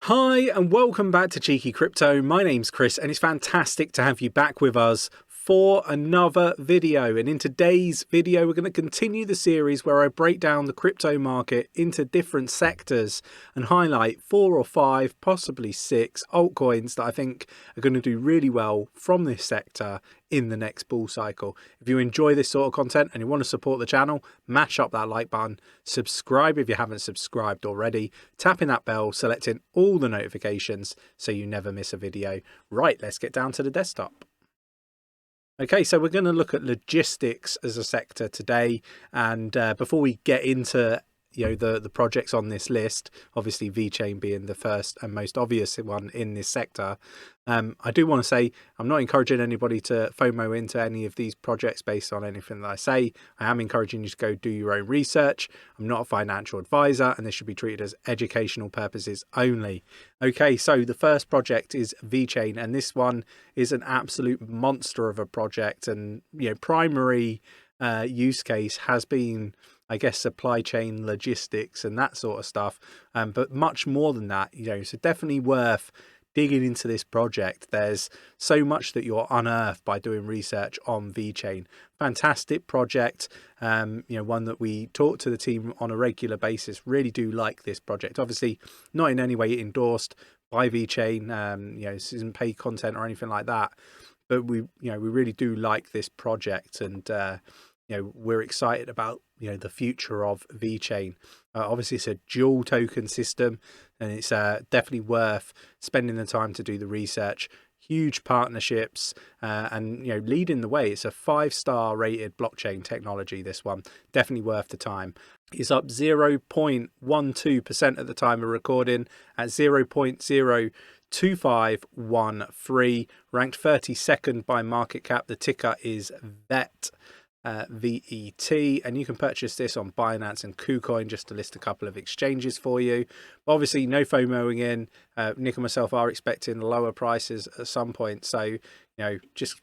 Hi and welcome back to Cheeky Crypto. My name's Chris and it's fantastic to have you back with us for another video. And in today's video, we're going to continue the series where I break down the crypto market into different sectors and highlight 4 or 5, possibly 6 altcoins that I think are going to do really well from this sector in the next bull cycle. If you enjoy this sort of content and you want to support the channel, mash up that like button, subscribe if you haven't subscribed already, tapping that bell, selecting all the notifications so you never miss a video. Right, let's get down to the desktop. Okay, so we're going to look at logistics as a sector today, and before we get into the projects on this list, obviously VeChain being the first and most obvious one in this sector, I do want to say I'm not encouraging anybody to FOMO into any of these projects based on anything that I say. I am encouraging you to go do your own research. I'm not a financial advisor and this should be treated as educational purposes only. Okay, so the first project is VeChain, and this one is an absolute monster of a project, and primary use case has been, I guess, supply chain logistics and that sort of stuff, but much more than that, so definitely worth digging into this project. There's so much that you'll unearth by doing research on VeChain. Fantastic project, one that we talk to the team on a regular basis. Really do like this project. Obviously not in any way endorsed by VeChain, this isn't paid content or anything like that, but we really do like this project, and we're excited about the future of VeChain. Obviously it's a dual token system, and it's definitely worth spending the time to do the research. Huge partnerships, and leading the way. It's a 5-star rated blockchain technology, this one. Definitely worth the time. It's up 0.12% at the time of recording, at 0.02513, ranked 32nd by market cap. The ticker is VET. VET, and you can purchase this on Binance and KuCoin, just to list a couple of exchanges for you. Obviously no FOMOing in. Nick and myself are expecting lower prices at some point, so just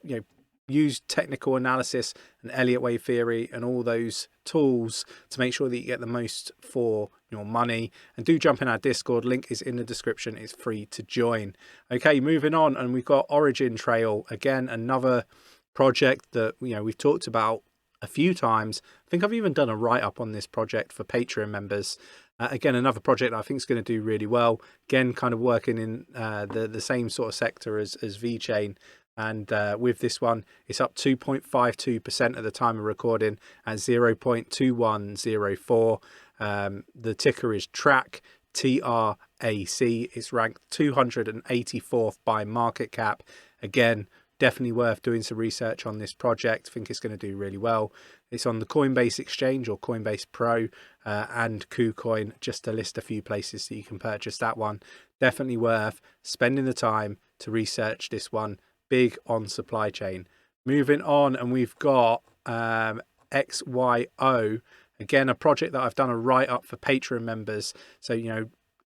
use technical analysis and Elliott wave theory and all those tools to make sure that you get the most for your money. And do jump in our Discord, link is in the description. It's free to join. Okay, moving on, and we've got Origin Trail, again another project that we've talked about a few times. I think I've even done a write-up on this project for Patreon members. Again, another project I think is going to do really well. Again, kind of working in the same sort of sector as VeChain. And with this one, it's up 2.52% at the time of recording at 0.2104. The ticker is TRAC, TRAC. It's ranked 284th by market cap. Again, definitely worth doing some research on this project. I think it's going to do really well. It's on the Coinbase exchange or Coinbase Pro and KuCoin, just to list a few places that you can purchase that one. Definitely worth spending the time to research this one. Big on supply chain. Moving on, and we've got XYO, again a project that I've done a write-up for Patreon members, so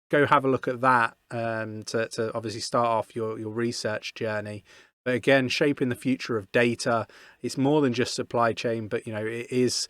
go have a look at that to obviously start off your research journey. But again, shaping the future of data. It's more than just supply chain, but it is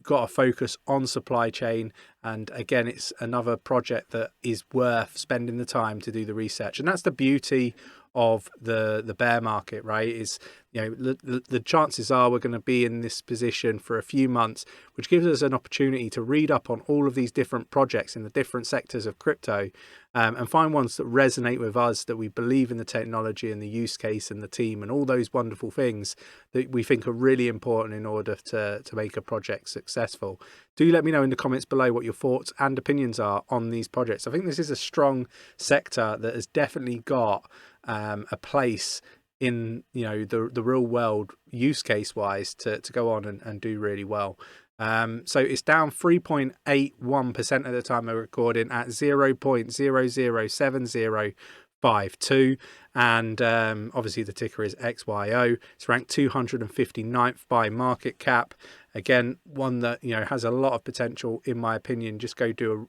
got a focus on supply chain. And again, it's another project that is worth spending the time to do the research. And that's the beauty of the bear market, right? Is the chances are we're going to be in this position for a few months, which gives us an opportunity to read up on all of these different projects in the different sectors of crypto, and find ones that resonate with us, that we believe in the technology and the use case and the team and all those wonderful things that we think are really important in order to make a project successful. Do let me know in the comments below what your thoughts and opinions are on these projects. I think this is a strong sector that has definitely got a place in the real world use case wise to go on and do really well. So it's down 3.81% at the time of recording at 0.007052, and obviously the ticker is XYO. It's ranked 259th by market cap. Again, one that has a lot of potential in my opinion. Just go do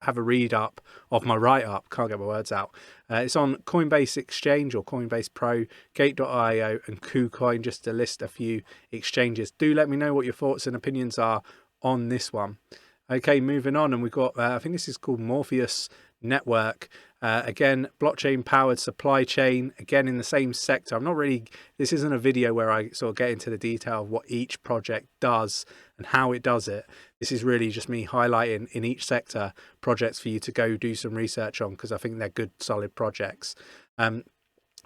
have a read up of my write up. Can't get my words out. It's on Coinbase Exchange or Coinbase Pro, Gate.io and KuCoin, just to list a few exchanges. Do let me know what your thoughts and opinions are on this one. Okay, moving on, and we've got I think this is called Morpheus network. Again, blockchain powered supply chain, again in the same sector. This isn't a video where I sort of get into the detail of what each project does and how it does it. This is really just me highlighting in each sector projects for you to go do some research on, because I think they're good, solid projects.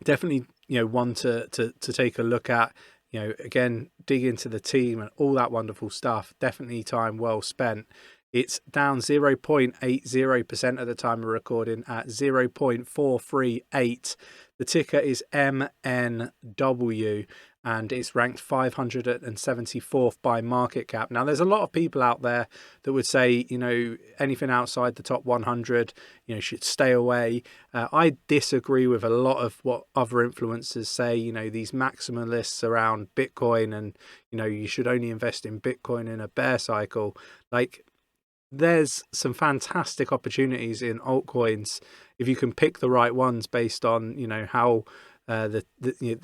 Definitely, one to take a look at. Again, dig into the team and all that wonderful stuff. Definitely time well spent. It's down 0.80% at the time of recording at 0.438. The ticker is MNW, and it's ranked 574th by market cap. Now, there's a lot of people out there that would say, anything outside the top 100, should stay away. I disagree with a lot of what other influencers say, these maximalists around Bitcoin, and, you should only invest in Bitcoin in a bear cycle. There's some fantastic opportunities in altcoins if you can pick the right ones based on how the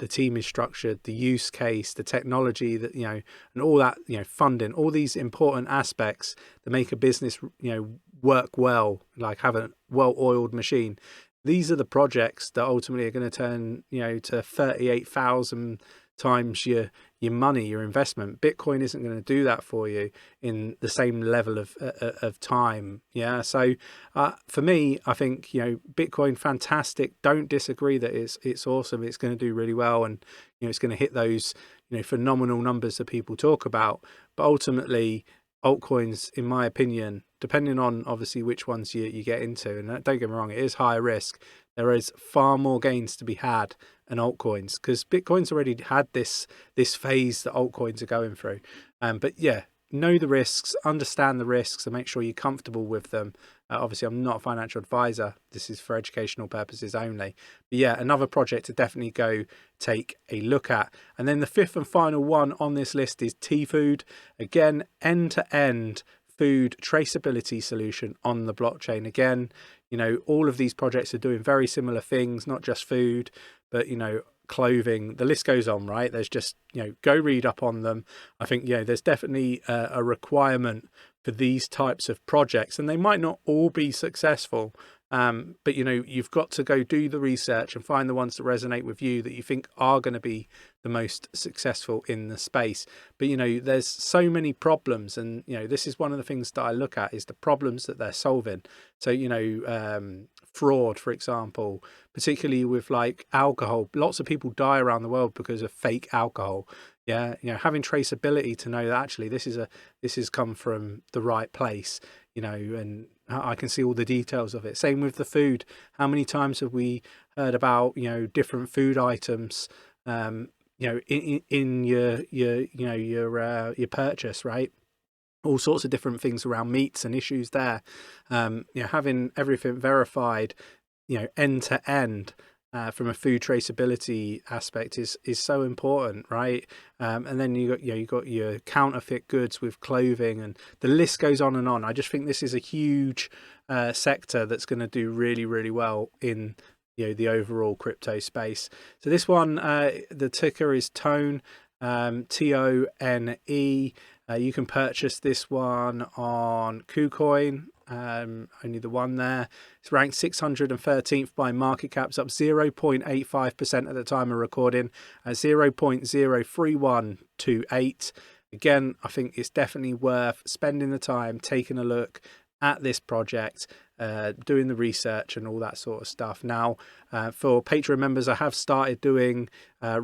team is structured, the use case, the technology, that and all that, funding, all these important aspects that make a business work well, like have a well-oiled machine. These are the projects that ultimately are going to turn to 38,000 times your money, your investment. Bitcoin isn't going to do that for you in the same level of time. So for me, I think Bitcoin, fantastic. Don't disagree that it's awesome. It's going to do really well, and it's going to hit those phenomenal numbers that people talk about. But ultimately, altcoins, in my opinion, depending on obviously which ones you get into, and don't get me wrong, it is higher risk. There is far more gains to be had in altcoins, because Bitcoin's already had this phase that altcoins are going through. But yeah, know the risks, understand the risks, and make sure you're comfortable with them. Obviously, I'm not a financial advisor. This is for educational purposes only. But yeah, another project to definitely go take a look at. And then the fifth and final one on this list is 𝗕𝗘𝗪. Again, end-to-end food traceability solution on the blockchain. Again, all of these projects are doing very similar things, not just food, but clothing. The list goes on, right? There's just go read up on them. I think there's definitely a requirement for these types of projects, and they might not all be successful, but you've got to go do the research and find the ones that resonate with you, that you think are going to be the most successful in the space. But there's so many problems, and this is one of the things that I look at, is the problems that they're solving. So fraud, for example, particularly with like alcohol. Lots of people die around the world because of fake alcohol. Having traceability to know that actually this has come from the right place, and I can see all the details of it. Same with the food. How many times have we heard about different food items in your purchase, right? All sorts of different things around meats and issues there. Having everything verified end to end from a food traceability aspect is so important, right? And then you got your counterfeit goods with clothing, and the list goes on and on. I just think this is a huge sector that's going to do really, really well in the overall crypto space. So this one, the ticker is TONE, TONE. You can purchase this one on KuCoin. Only the one there. It's ranked 613th by market cap. It's up 0.85% at the time of recording at 0.03128. Again, I think it's definitely worth spending the time taking a look at this project, doing the research and all that sort of stuff. Now, for Patreon members, I have started doing I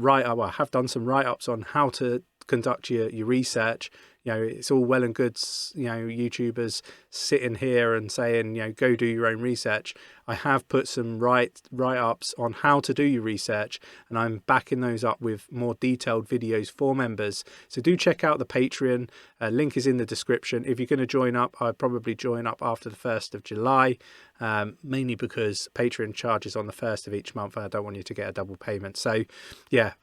have done some write-ups on how to conduct your research. It's all well and good, YouTubers sitting here and saying, go do your own research. I have put some write-ups on how to do your research, and I'm backing those up with more detailed videos for members. So do check out the Patreon. Link is in the description. If you're going to join up, I'd probably join up after the 1st of July, mainly because Patreon charges on the 1st of each month, and I don't want you to get a double payment. So yeah,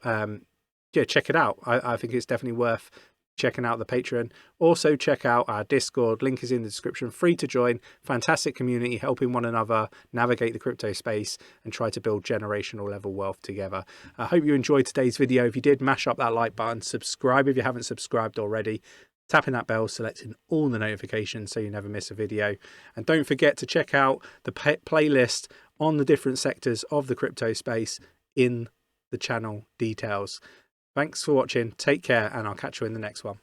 check it out. I think it's definitely worth checking out the Patreon. Also check out our Discord, link is in the description, free to join. Fantastic community, helping one another navigate the crypto space and try to build generational level wealth together. I hope you enjoyed today's video. If you did, mash up that like button, subscribe if you haven't subscribed already. tapping that bell, selecting all the notifications so you never miss a video. And don't forget to check out the playlist on the different sectors of the crypto space in the channel details. Thanks for watching, take care, and I'll catch you in the next one.